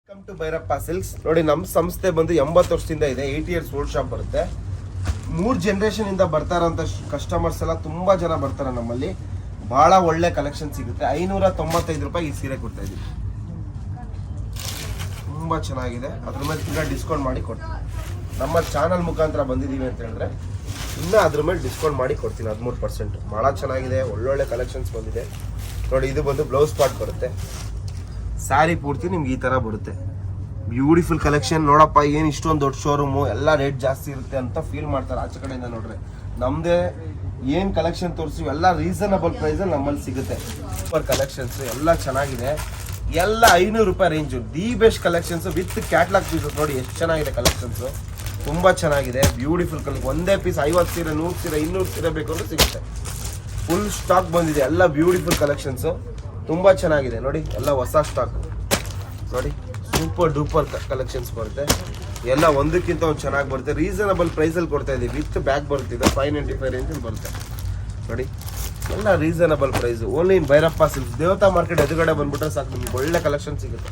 Welcome to Bhyrappa silks. ನೋಡಿ, ನಮ್ಮ ಸಂಸ್ಥೆ ಬಂದು 80 ವರ್ಷದಿಂದ ಇದೆ. 80 ಇಯರ್ಸ್ ಓಲ್ಡ್ ಶಾಪ್ ಬರುತ್ತೆ. 3 ಜನರೇಷನ್ ಇಂದ ಬರ್ತಾರಂತ ಕಸ್ಟಮರ್ಸ್ ಎಲ್ಲ ತುಂಬಾ ಜನ ಬರ್ತಾರೆ. ನಮ್ಮಲ್ಲಿ ಬಹಳ ಒಳ್ಳೆ ಕಲೆಕ್ಷನ್ ಸಿಗುತ್ತೆ. 595 ರೂಪಾಯಿ ಈ ಸೀರೆ ಕೊಡ್ತಾ ಇದೀವಿ. ತುಂಬಾ ಚೆನ್ನಾಗಿದೆ. ಅದ್ರ ಮೇಲೆ ತಿರ್ಗಾ ಡಿಸ್ಕೌಂಟ್ ಮಾಡಿ ಕೊಡ್ತೀನಿ. ನಮ್ಮ ಚಾನಲ್ ಮುಖಾಂತರ ಬಂದಿದ್ದೀವಿ ಅಂತ ಹೇಳಿದ್ರೆ ಇನ್ನೂ ಅದ್ರ ಮೇಲೆ ಡಿಸ್ಕೌಂಟ್ ಮಾಡಿ ಕೊಡ್ತೀನಿ 13%. ಭಾಳ ಚೆನ್ನಾಗಿದೆ. ಒಳ್ಳೊಳ್ಳೆ ಕಲೆಕ್ಷನ್ಸ್ ಬಂದಿದೆ. ನೋಡಿ, ಇದು ಬಂದು ಬ್ಲೌಸ್ ಪಾರ್ಟ್ ಬರುತ್ತೆ. ಸ್ಯಾರಿ ಪೂರ್ತಿ ನಿಮ್ಗೆ ಈ ಥರ ಬರುತ್ತೆ. Beautiful collection. ನೋಡಪ್ಪ, ಏನು ಇಷ್ಟೊಂದು ದೊಡ್ಡ ಶೋರೂಮು, ಎಲ್ಲ ರೇಟ್ ಜಾಸ್ತಿ ಇರುತ್ತೆ ಅಂತ ಫೀಲ್ ಮಾಡ್ತಾರೆ ಆಚೆ ಕಡೆಯಿಂದ ನೋಡ್ರೆ. ನಮ್ಮದೇ ಏನು ಕಲೆಕ್ಷನ್ ತೋರಿಸ್ತೀವಿ ಎಲ್ಲ ರೀಸನಬಲ್ ಪ್ರೈಸಲ್ಲಿ ನಮ್ಮಲ್ಲಿ ಸಿಗುತ್ತೆ. ಸೂಪರ್ ಕಲೆಕ್ಷನ್ಸ್ ಎಲ್ಲ ಚೆನ್ನಾಗಿದೆ. ಎಲ್ಲ 500 ರೂಪಾಯಿ range. The best collections with catalogue pieces. ನೋಡಿ ಎಷ್ಟು ಚೆನ್ನಾಗಿದೆ ಕಲೆಕ್ಷನ್ಸು. ತುಂಬ ಚೆನ್ನಾಗಿದೆ. ಬ್ಯೂಟಿಫುಲ್ ಒಂದೇ ಪೀಸ್ 50 ಸೀರೆ, 100 ಸೀರೆ, 200 ಸೀರೆ ಬೇಕು ಅಂದ್ರೆ ಸಿಗುತ್ತೆ. ಫುಲ್ ಸ್ಟಾಕ್ ಬಂದಿದೆ. ಎಲ್ಲ ಬ್ಯೂಟಿಫುಲ್ ಕಲೆಕ್ಷನ್ಸು. ತುಂಬ ಚೆನ್ನಾಗಿದೆ. ನೋಡಿ, ಎಲ್ಲ ಹೊಸ ಸ್ಟಾಕ್. ನೋಡಿ, ಸೂಪರ್ ಡೂಪರ್ ಕಲೆಕ್ಷನ್ಸ್ ಬರುತ್ತೆ. ಎಲ್ಲ ಒಂದಕ್ಕಿಂತ ಒಂದು ಚೆನ್ನಾಗಿ ಬರುತ್ತೆ. ರೀಸನಬಲ್ ಪ್ರೈಸಲ್ಲಿ ಕೊಡ್ತಾ ಇದ್ದೀವಿ. ವಿತ್ ಬ್ಯಾಗ್ ಬರುತ್ತೆ. 595 ರೇಂಜಲ್ಲಿ ಬರುತ್ತೆ. ನೋಡಿ, ಎಲ್ಲ reasonable price. Only in Bhyrappa silks. ದೇವತಾ ಮಾರ್ಕೆಟ್ ಎದುರುಗಡೆ ಬಂದ್ಬಿಟ್ರೆ ಸಾಕು, ನಿಮ್ಗೆ ಒಳ್ಳೆ ಕಲೆಕ್ಷನ್ ಸಿಗುತ್ತೆ.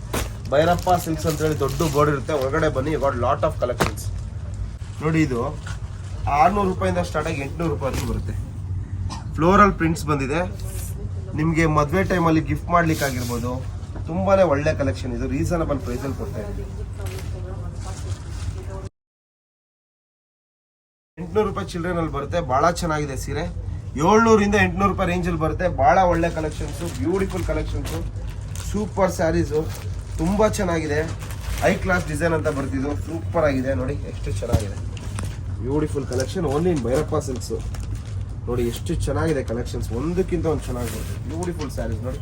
ಭೈರಪ್ಪ ಸಿಲ್ಕ್ಸ್ ಅಂತೇಳಿ ದೊಡ್ಡ ಬೋರ್ಡ್ ಇರುತ್ತೆ. ಹೊರಗಡೆ ಬನ್ನಿ, ಗಾಟ್ ಲಾಟ್ ಆಫ್ ಕಲೆಕ್ಷನ್ಸ್. ನೋಡಿ, ಇದು 600 ರೂಪಾಯಿಂದ ಸ್ಟಾರ್ಟ್ ಆಗಿ 800 ರೂಪಾಯಿವರೆಗೂ ಬರುತ್ತೆ. ಫ್ಲೋರಲ್ ಪ್ರಿಂಟ್ಸ್ ಬಂದಿದೆ. ನಿಮಗೆ ಮದುವೆ ಟೈಮಲ್ಲಿ ಗಿಫ್ಟ್ ಮಾಡ್ಲಿಕ್ಕೆ ಆಗಿರ್ಬೋದು. ತುಂಬಾ ಒಳ್ಳೆ ಕಲೆಕ್ಷನ್. ಇದು ರೀಸನಬಲ್ ಪ್ರೈಸಲ್ಲಿ ಕೊಡ್ತಾ ಇದ್ದೀವಿ. 800 ರೂಪಾಯಿ ಚಿಲ್ಡ್ರನಲ್ಲಿ ಬರುತ್ತೆ. ಭಾಳ ಚೆನ್ನಾಗಿದೆ ಸೀರೆ. 700 ಇಂದ 800 ರೂಪಾಯಿ ರೇಂಜಲ್ಲಿ ಬರುತ್ತೆ. ಭಾಳ ಒಳ್ಳೆ collections, beautiful collections, super sarees. ತುಂಬ ಚೆನ್ನಾಗಿದೆ. ಹೈ ಕ್ಲಾಸ್ ಡಿಸೈನ್ ಅಂತ ಬರ್ತಿದ್ದು. ಸೂಪರ್ ಆಗಿದೆ. ನೋಡಿ ಎಷ್ಟು ಚೆನ್ನಾಗಿದೆ. Beautiful collection. Only in Bhyrappa silks. ನೋಡಿ ಎಷ್ಟು ಚೆನ್ನಾಗಿದೆ ಕಲೆಕ್ಷನ್ಸ್. ಒಂದಕ್ಕಿಂತ ಒಂದು ಚೆನ್ನಾಗಿ ಬರುತ್ತೆ. ಬ್ಯೂಟಿಫುಲ್ ಸ್ಯಾರೀಸ್. ನೋಡಿ,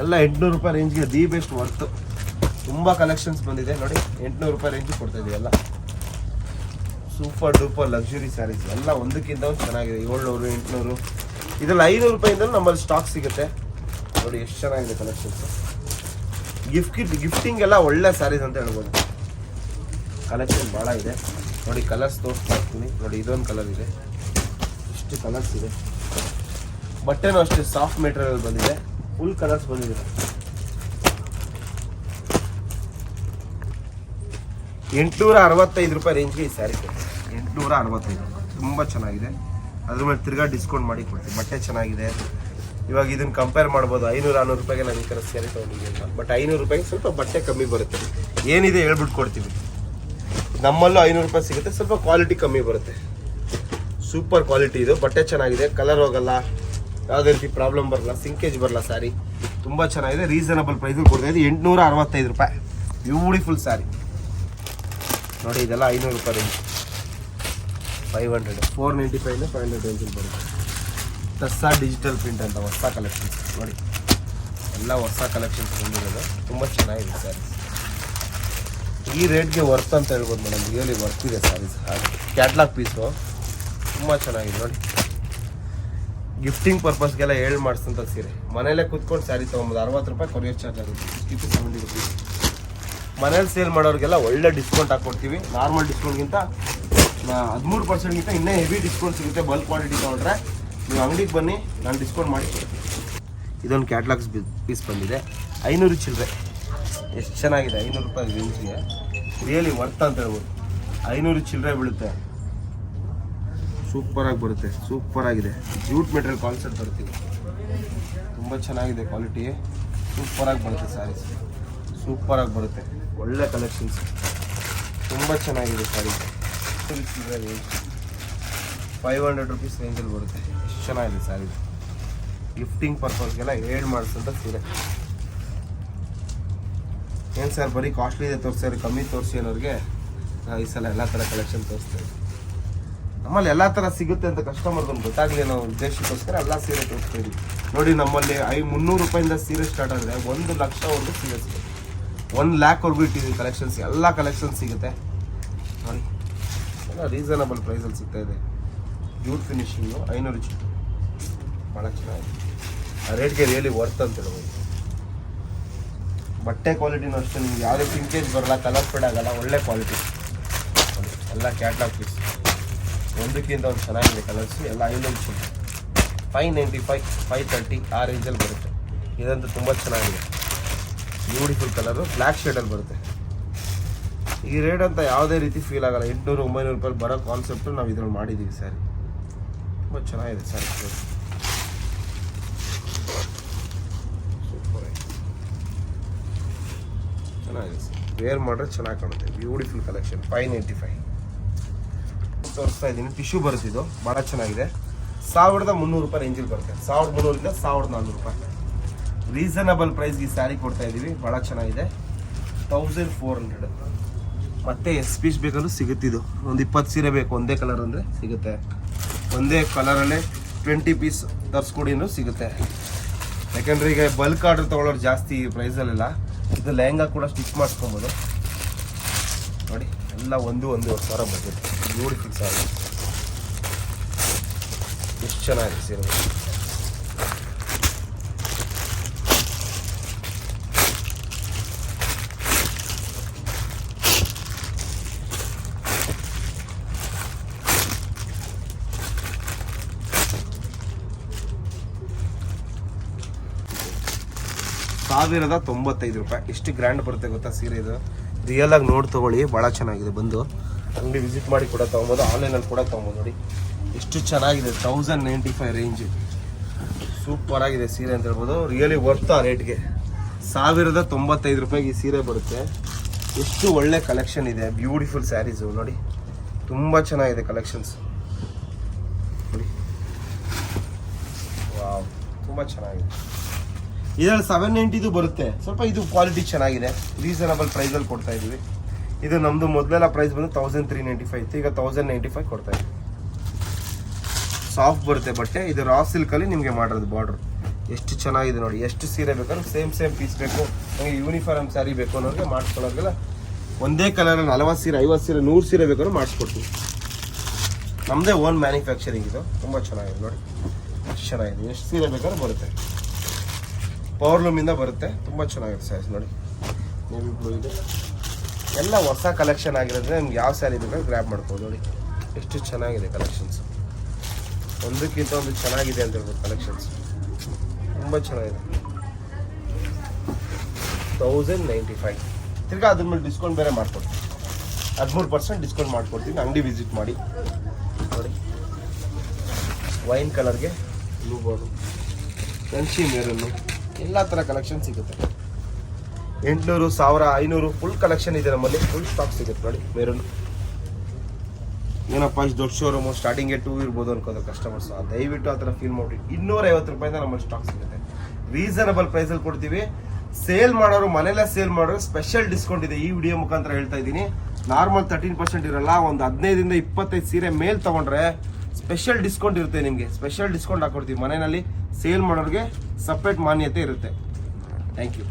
ಎಲ್ಲ 800 ರೂಪಾಯಿ ರೇಂಜ್ಗೆ ದಿ ಬೆಸ್ಟ್ ವರ್ತು. ತುಂಬ ಕಲೆಕ್ಷನ್ಸ್ ಬಂದಿದೆ. ನೋಡಿ, 800 ರೂಪಾಯಿ ರೇಂಜಿಗೆ ಕೊಡ್ತಾ ಇದೀವಿ. ಎಲ್ಲ ಸೂಪರ್ ಡೂಪರ್ ಲಕ್ಸುರಿ ಸ್ಯಾರೀಸ್. ಎಲ್ಲ ಒಂದಕ್ಕಿಂತ ಒಂದು ಚೆನ್ನಾಗಿದೆ. 700, 800. ಇದರಲ್ಲಿ 500 ರೂಪಾಯಿಂದ ನಮ್ಮಲ್ಲಿ ಸ್ಟಾಕ್ ಸಿಗುತ್ತೆ. ನೋಡಿ ಎಷ್ಟು ಚೆನ್ನಾಗಿದೆ ಕಲೆಕ್ಷನ್ಸ್. ಗಿಫ್ಟಿಂಗ್ ಎಲ್ಲ ಒಳ್ಳೆ ಸ್ಯಾರೀಸ್ ಅಂತ ಹೇಳ್ಬೋದು. ಕಲೆಕ್ಷನ್ ಭಾಳ ಇದೆ. ನೋಡಿ, ಕಲರ್ಸ್ ತೋರಿಸ್ತಾ ಇರ್ತೀನಿ. ನೋಡಿ, ಇದೊಂದು ಕಲರ್ ಇದೆ. ಇಷ್ಟು ಕಲರ್ಸ್ ಇದೆ. ಬಟ್ಟೆನೂ ಅಷ್ಟೇ ಸಾಫ್ಟ್ ಮೆಟೀರಿಯಲ್ ಬಂದಿದೆ. ಫುಲ್ ಕಲರ್ಸ್ ಬಂದಿದೆ. 865 ರೂಪಾಯಿ ರೇಂಜ್ಗೆ ಈ ಸ್ಯಾರಿ. 865. ತುಂಬ ಚೆನ್ನಾಗಿದೆ. ಅದ್ರ ಮೇಲೆ ತಿರ್ಗಾ ಡಿಸ್ಕೌಂಟ್ ಮಾಡಿ ಕೊಡ್ತೀವಿ. ಬಟ್ಟೆ ಚೆನ್ನಾಗಿದೆ. ಇವಾಗ ಇದನ್ನು ಕಂಪೇರ್ ಮಾಡ್ಬೋದು. 500-600 ರೂಪಾಯಿಗೆ ನಾನು ಈ ಥರ ಸ್ಯಾರಿ ತೊಗೊಂಡಿದ್ದೀನಿ ಅಂತ. ಬಟ್ 500 ರೂಪಾಯಿಗೆ ಸ್ವಲ್ಪ ಬಟ್ಟೆ ಕಮ್ಮಿ ಬರುತ್ತೆ. ಏನಿದೆ ಹೇಳ್ಬಿಟ್ಟು ಕೊಡ್ತೀವಿ. ನಮ್ಮಲ್ಲೂ 500 ರೂಪಾಯಿ ಸಿಗುತ್ತೆ. ಸ್ವಲ್ಪ ಕ್ವಾಲಿಟಿ ಕಮ್ಮಿ ಬರುತ್ತೆ. ಸೂಪರ್ ಕ್ವಾಲಿಟಿ ಇದು. ಬಟ್ಟೆ ಚೆನ್ನಾಗಿದೆ. ಕಲರ್ ಹೋಗಲ್ಲ, ಯಾವುದೇ ರೀತಿ ಪ್ರಾಬ್ಲಮ್ ಬರಲ್ಲ, ಸಿಂಕೇಜ್ ಬರಲ್ಲ. ಸ್ಯಾರಿ ತುಂಬ ಚೆನ್ನಾಗಿದೆ. ರೀಸನಬಲ್ ಪ್ರೈಸಲ್ಲಿ ಕೊಡ್ತಾ ಇದೆ. 865 ರೂಪಾಯಿ. ಬ್ಯೂಟಿಫುಲ್ ಸ್ಯಾರಿ. ನೋಡಿ, ಇದೆಲ್ಲ 500 ರೂಪಾಯಿ ರೇಂಜ್. 500, 495 500 ರೇಂಜಲ್ಲಿ ಬರುತ್ತೆ. ತಸ್ಸಾ ಡಿಜಿಟಲ್ ಪ್ರಿಂಟ್ ಅಂತ ಹೊಸ ಕಲೆಕ್ಷನ್ಸ್. ನೋಡಿ, ಎಲ್ಲ ಹೊಸ ಕಲೆಕ್ಷನ್ಸ್ ಬಂದಿರೋದು. ತುಂಬ ಚೆನ್ನಾಗಿದೆ ಸ್ಯಾರೀಸ್. ಈ ರೇಟ್ಗೆ ವರ್ತ್ ಅಂತ ಹೇಳ್ಬೋದು ಮೇಡಮ್. ರಿಯಲಿ ವರ್ತ್ ಇದೆ ಸ್ಯಾರೀಸ್. ಕ್ಯಾಟ್ಲಾಗ್ ಪೀಸು ತುಂಬ ಚೆನ್ನಾಗಿದೆ. ನೋಡಿ, ಗಿಫ್ಟಿಂಗ್ ಪರ್ಪಸ್ಗೆಲ್ಲ ಮಾಡಿಸಿದಂಥ ಸೀರೆ. ಮನೇಲೆ ಕೂತ್ಕೊಂಡು ಸ್ಯಾರಿ ತೊಗೊಬೋದು. 60 ರೂಪಾಯಿ ಕೊರಿಯರ್ ಚಾರ್ಜ್ ಆಗುತ್ತೆ. 70 ರೂಪೀಸ್. ಮನೇಲಿ ಸೇಲ್ ಮಾಡೋರಿಗೆಲ್ಲ ಒಳ್ಳೆ ಡಿಸ್ಕೌಂಟ್ ಹಾಕ್ಕೊಡ್ತೀವಿ. ನಾರ್ಮಲ್ ಡಿಸ್ಕೌಂಟ್ಗಿಂತ 13%ಗಿಂತ ಇನ್ನೇ ಹೆವಿ ಡಿಸ್ಕೌಂಟ್ ಸಿಗುತ್ತೆ. ಬಲ್ಕ್ ಕ್ವಾಂಟಿಟಿ ತೊಗೊಂಡ್ರೆ ನೀವು ಅಂಗಡಿಗೆ ಬನ್ನಿ, ನಾನು ಡಿಸ್ಕೌಂಟ್ ಮಾಡಿ. ಇದೊಂದು ಕ್ಯಾಟ್ಲಾಗ್ಸ್ ಪೀಸ್ ಬಂದಿದೆ. 500 ಚಿಲ್ಲರೆ. ಎಷ್ಟು ಚೆನ್ನಾಗಿದೆ. 500 ರೂಪಾಯಿ ರೇಂಜ್ಗೆ ರಿಯಲಿ ವರ್ತ್ ಅಂತ ಹೇಳ್ಬೋದು. 500 ಚಿಲ್ಲರೆ ಬೀಳುತ್ತೆ. ಸೂಪರಾಗಿ ಬರುತ್ತೆ. ಸೂಪರಾಗಿದೆ. ಜೂಟ್ ಮೆಟೀರಿಯಲ್ ಕಾನ್ಸೆಪ್ಟ್ ಬರ್ತೀವಿ. ತುಂಬ ಚೆನ್ನಾಗಿದೆ ಕ್ವಾಲಿಟಿ. ಸೂಪರಾಗಿ ಬರುತ್ತೆ ಸ್ಯಾರೀಸ್. ಸೂಪರಾಗಿ ಬರುತ್ತೆ. ಒಳ್ಳೆ ಕಲೆಕ್ಷನ್ಸ್. ತುಂಬ ಚೆನ್ನಾಗಿದೆ ಸ್ಯಾರೀಸ್. 500 ರೂಪೀಸ್ ರೇಂಜಲ್ಲಿ ಬರುತ್ತೆ. ಎಷ್ಟು ಚೆನ್ನಾಗಿದೆ ಸ್ಯಾರೀಸ್. ಗಿಫ್ಟಿಂಗ್ ಪರ್ಪಸ್ಗೆಲ್ಲ ಮಾಡಿಸಿದಂಥ ಸೀರೆ. ಏನು ಸರ್ ಬರೀ ಕಾಸ್ಟ್ಲಿ ಇದೆ ತೋರಿಸ್ತಾರೆ, ಕಮ್ಮಿ ತೋರಿಸಿ ಅನ್ನೋರಿಗೆ ಈ ಸಲ ಎಲ್ಲ ಥರ ಕಲೆಕ್ಷನ್ ತೋರಿಸ್ತಾರೆ. ನಮ್ಮಲ್ಲಿ ಎಲ್ಲ ಥರ ಸಿಗುತ್ತೆ ಅಂತ ಕಸ್ಟಮರ್ಗೊಂದು ಗೊತ್ತಾಗಲಿ ಅನ್ನೋ ಉದ್ದೇಶಕ್ಕೋಸ್ಕರ ಎಲ್ಲ ಸೀರೆ ತೋರಿಸ್ತಾ ಇದ್ದೀವಿ. ನೋಡಿ, ನಮ್ಮಲ್ಲಿ 300 ರೂಪಾಯಿಂದ ಸೀರೆ ಸ್ಟಾರ್ಟ್ ಆದರೆ 1 ಲಕ್ಷವರೆಗೂ ಸೀರೆ ಸಿಗುತ್ತೆ. 1 ಲ್ಯಾಕ್ವರೆಗೂ ಇಟ್ಟಿದ್ದೀವಿ ಕಲೆಕ್ಷನ್ಸ್. ಎಲ್ಲ ಕಲೆಕ್ಷನ್ಸ್ ಸಿಗುತ್ತೆ. ನೋಡಿ, ಎಲ್ಲ ರೀಸನಬಲ್ ಪ್ರೈಸಲ್ಲಿ ಸಿಗ್ತಾ ಇದೆ. ಜೂಟ್ ಫಿನಿಶಿಂಗು 500 ಚಿಟ್ಟು. ಭಾಳ ಚೆನ್ನಾಗಿದೆ. ಆ ರೇಟ್ಗೆ ರಿಯಲಿ ವರ್ತ್ ಅಂತ ಹೇಳ್ಬೋದು. ಬಟ್ಟೆ ಕ್ವಾಲಿಟಿನೂ ಅಷ್ಟೇ. ನಿಮ್ಗೆ ಯಾವುದೇ ಪಿಂಕೇಜ್ ಬರಲ್ಲ, ಕಲರ್ ಫೇಡ್ ಆಗಲ್ಲ. ಒಳ್ಳೆ ಕ್ವಾಲಿಟಿ. ಎಲ್ಲ ಕ್ಯಾಟ್ಲಾಗ್ ಪೀಸ್. ಒಂದಕ್ಕಿಂತ ಒಂದು ಚೆನ್ನಾಗಿದೆ ಕಲರ್ಸು. ಎಲ್ಲ 500 ಚಿಟ್ಟು. 595, 530 ಆ ರೇಂಜಲ್ಲಿ ಬರುತ್ತೆ. ಇದಂತೂ ತುಂಬ ಚೆನ್ನಾಗಿದೆ. Beautiful colour. ಬ್ಲ್ಯಾಕ್ ಶೇಡಲ್ಲಿ ಬರುತ್ತೆ. ಈ ರೇಟ್ ಅಂತ ಯಾವುದೇ ರೀತಿ ಫೀಲ್ ಆಗಲ್ಲ. 800-900 ರೂಪಾಯಿ ಬರೋ ಕಾನ್ಸೆಪ್ಟು ನಾವು ಇದ್ರಲ್ಲಿ ಮಾಡಿದ್ದೀವಿ ಸ್ಯಾರಿ. ತುಂಬ ಚೆನ್ನಾಗಿದೆ ಸ್ಯಾರಿ. ಸೂಪರ್ ಆಗಿದೆ, ಚೆನ್ನಾಗಿದೆ ಸರ್. ವೇರ್ ಮಾಡಿದ್ರೆ ಚೆನ್ನಾಗಿ ಕಾಣುತ್ತೆ. Beautiful collection. 595 ತೋರಿಸ್ತಾ ಇದ್ದೀನಿ. ಟಿಶ್ಯೂ ಬರುತ್ತಿದ್ದು ಭಾಳ ಚೆನ್ನಾಗಿದೆ. 1300 ರೂಪಾಯಿ ರೇಂಜಲ್ಲಿ ಬರುತ್ತೆ. 1300ರಿಂದ 1400 ರೂಪಾಯಿ ರೀಸನಬಲ್ ಪ್ರೈಸ್ಗೆ ಈ ಸ್ಯಾರಿ ಕೊಡ್ತಾ ಇದ್ದೀವಿ. ಭಾಳ ಚೆನ್ನಾಗಿದೆ. 1400. ಮತ್ತೆ ಎಷ್ಟು ಪೀಸ್ ಬೇಕಂದ್ರೂ ಸಿಗುತ್ತಿದ್ದು. ಒಂದು 20 ಸೀರೆ ಬೇಕು ಒಂದೇ ಕಲರ್ ಅಂದರೆ ಸಿಗುತ್ತೆ. ಒಂದೇ ಕಲರಲ್ಲೇ 20 ಪೀಸ್ ತರಿಸ್ಕೊಡಿ ಅಂದರೂ ಸಿಗುತ್ತೆ. ಯಾಕಂದರೆ ಈಗ ಬಲ್ಕ್ ಆರ್ಡರ್ ತೊಗೊಳ್ಳೋರು ಜಾಸ್ತಿ ಈ ಪ್ರೈಸಲ್ಲೆಲ್ಲ. ಇದು ಲೆಹಂಗಾ ಕೂಡ ಸ್ಟಿಚ್ ಮಾಡಿಸ್ಕೊಬೋದು ನೋಡಿ. ಎಲ್ಲ 1-1.5 ಸಾವಿರ ಬಜೆಟ್. ಬ್ಯೂಟಿಫುಲ್ ಸ್ಯಾರಿ. ಎಷ್ಟು ಚೆನ್ನಾಗಿದೆ ಸೀರೆ. ₹1095. ಎಷ್ಟು ಗ್ರ್ಯಾಂಡ್ ಬರುತ್ತೆ ಗೊತ್ತಾ ಸೀರೆ ಇದು. ರಿಯಲ್ ಆಗಿ ನೋಡಿ ತೊಗೊಳ್ಳಿ. ಭಾಳ ಚೆನ್ನಾಗಿದೆ. ಬಂದು ಅಂಗಡಿ ವಿಸಿಟ್ ಮಾಡಿ ಕೂಡ ತೊಗೊಬೋದು, ಆನ್ಲೈನಲ್ಲಿ ಕೂಡ ತೊಗೊಬೋದು. ನೋಡಿ ಎಷ್ಟು ಚೆನ್ನಾಗಿದೆ. 1095 ರೇಂಜ್. ಸೂಪರ್ ಆಗಿದೆ ಸೀರೆ ಅಂತ ಹೇಳ್ಬೋದು. ರಿಯಲಿ ವರ್ತ್ ಆ ರೇಟ್ಗೆ. ₹1095 ಈ ಸೀರೆ ಬರುತ್ತೆ. ಎಷ್ಟು ಒಳ್ಳೆ ಕಲೆಕ್ಷನ್ ಇದೆ. ಬ್ಯೂಟಿಫುಲ್ ಸ್ಯಾರೀಸು ನೋಡಿ. ತುಂಬ ಚೆನ್ನಾಗಿದೆ ಕಲೆಕ್ಷನ್ಸ್ ನೋಡಿ. ವಾವ್, ತುಂಬ ಚೆನ್ನಾಗಿದೆ. ಇದರಲ್ಲಿ 790 ಬರುತ್ತೆ. ಸ್ವಲ್ಪ ಇದು ಕ್ವಾಲಿಟಿ ಚೆನ್ನಾಗಿದೆ. ರೀಸನಬಲ್ ಪ್ರೈಸಲ್ಲಿ ಕೊಡ್ತಾ ಇದ್ದೀವಿ. ಇದು ನಮ್ಮದು ಮೊದಲೆಲ್ಲ ಪ್ರೈಸ್ ಬಂದು 1395 ಇತ್ತು. ಈಗ 1095 ಕೊಡ್ತಾ ಇದ್ದೀವಿ. ಸಾಫ್ಟ್ ಬರುತ್ತೆ ಬಟ್ಟೆ. ಇದು ರಾ ಸಿಲ್ಕಲ್ಲಿ ನಿಮಗೆ ಮಾಡಿರೋದು ಬಾರ್ಡ್ರ್. ಎಷ್ಟು ಚೆನ್ನಾಗಿದೆ ನೋಡಿ. ಎಷ್ಟು ಸೀರೆ ಬೇಕಾದ್ರೂ ಸೇಮ್ ಪೀಸ್ ಬೇಕು, ನನಗೆ ಯೂನಿಫಾರ್ಮ್ ಸ್ಯಾರಿ ಬೇಕು ಅನ್ನೋರಿಗೆ ಮಾಡಿಸ್ಕೊಳ್ಳೋರಿಗೆಲ್ಲ ಒಂದೇ ಕಲರಲ್ಲಿ 40 ಸೀರೆ 50 ಸೀರೆ 100 ಸೀರೆ ಬೇಕಾದ್ರೂ ಮಾಡಿಸ್ಕೊಡ್ತೀವಿ. ನಮ್ಮದೇ ಓನ್ ಮ್ಯಾನುಫ್ಯಾಕ್ಚರಿಂಗ್ ಇದು. ತುಂಬ ಚೆನ್ನಾಗಿದೆ ನೋಡಿ. ಎಷ್ಟು ಚೆನ್ನಾಗಿದೆ. ಎಷ್ಟು ಸೀರೆ ಬೇಕಾದ್ರೂ ಬರುತ್ತೆ. ಪವರ್ಲೂಮಿಂದ ಬರುತ್ತೆ. ತುಂಬ ಚೆನ್ನಾಗಿದೆ ಸ್ಯಾರೀಸ್ ನೋಡಿ. ನೇವಿ ಬ್ಲೂ ಇದೆ. ಎಲ್ಲ ಹೊಸ ಕಲೆಕ್ಷನ್ ಆಗಿರೋದ್ರೆ ನಿಮ್ಗೆ ಯಾವ ಸ್ಯಾರಿ ಬೇಕಾದ್ರೂ ಗ್ರ್ಯಾಬ್ ಮಾಡ್ಬೋದು ನೋಡಿ. ಎಷ್ಟು ಚೆನ್ನಾಗಿದೆ ಕಲೆಕ್ಷನ್ಸ್. ಒಂದಕ್ಕಿಂತ ಒಂದು ಚೆನ್ನಾಗಿದೆ ಅಂತ ಹೇಳ್ಬೋದು ಕಲೆಕ್ಷನ್ಸ್. ತುಂಬ ಚೆನ್ನಾಗಿದೆ. 1095. ತಿರ್ಗಾ ಅದ್ರ ಮೇಲೆ ಡಿಸ್ಕೌಂಟ್ ಬೇರೆ ಮಾಡ್ಕೊಡ್ತೀವಿ. 13% ಡಿಸ್ಕೌಂಟ್ ಮಾಡ್ಕೊಡ್ತೀವಿ. ಅಂಗಡಿ ವಿಸಿಟ್ ಮಾಡಿ ನೋಡಿ. ವೈನ್ ಕಲರ್ಗೆ ಬ್ಲೂ ಬೋರ್ಡು, ಫ್ರೆಂಚಿ ಮೆರೂನು, ಎಲ್ಲ ಥರ ಕಲೆಕ್ಷನ್ ಸಿಗುತ್ತೆ. 800, 1000, 500 ಫುಲ್ ಕಲೆಕ್ಷನ್ ಇದೆ ನಮ್ಮಲ್ಲಿ. ಫುಲ್ ಸ್ಟಾಕ್ ಸಿಗುತ್ತೆ ನೋಡಿ. ಮೆರೂನು ಏನಪ್ಪ ಇಷ್ಟು ದೊಡ್ಡ ಶೋರೂಮು, ಸ್ಟಾರ್ಟಿಂಗ್ಗೆ 2 ಇರ್ಬೋದು ಅನ್ಕೋದು ಕಸ್ಟಮರ್ಸ್. ದಯವಿಟ್ಟು ಆ ಥರ ಫೀಲ್ ಮಾಡಿ. 250 ನಮ್ಮಲ್ಲಿ ಸ್ಟಾಕ್ ಸಿಗುತ್ತೆ. ರೀಸನಬಲ್ ಪ್ರೈಸಲ್ಲಿ ಕೊಡ್ತೀವಿ. ಸೇಲ್ ಮಾಡೋರು, ಮನೆಯಲ್ಲೇ ಸೇಲ್ ಮಾಡೋರು ಸ್ಪೆಷಲ್ ಡಿಸ್ಕೌಂಟ್ ಇದೆ. ಈ ವಿಡಿಯೋ ಮುಖಾಂತರ ಹೇಳ್ತಾ ಇದ್ದೀನಿ. ನಾರ್ಮಲ್ 13% ಇರಲ್ಲ. ಒಂದು 15ರಿಂದ 25 ಸೀರೆ ಮೇಲ್ ತೊಗೊಂಡ್ರೆ ಸ್ಪೆಷಲ್ ಡಿಸ್ಕೌಂಟ್ ಇರುತ್ತೆ. ನಿಮಗೆ ಸ್ಪೆಷಲ್ ಡಿಸ್ಕೌಂಟ್ ಹಾಕೊಡ್ತೀವಿ. ಮನೆಯಲ್ಲಿ ಸೇಲ್ ಮಾಡೋರಿಗೆ ಸಪ್ರೇಟ್ ಮಾನ್ಯತೆ ಇರುತ್ತೆ. Thank you.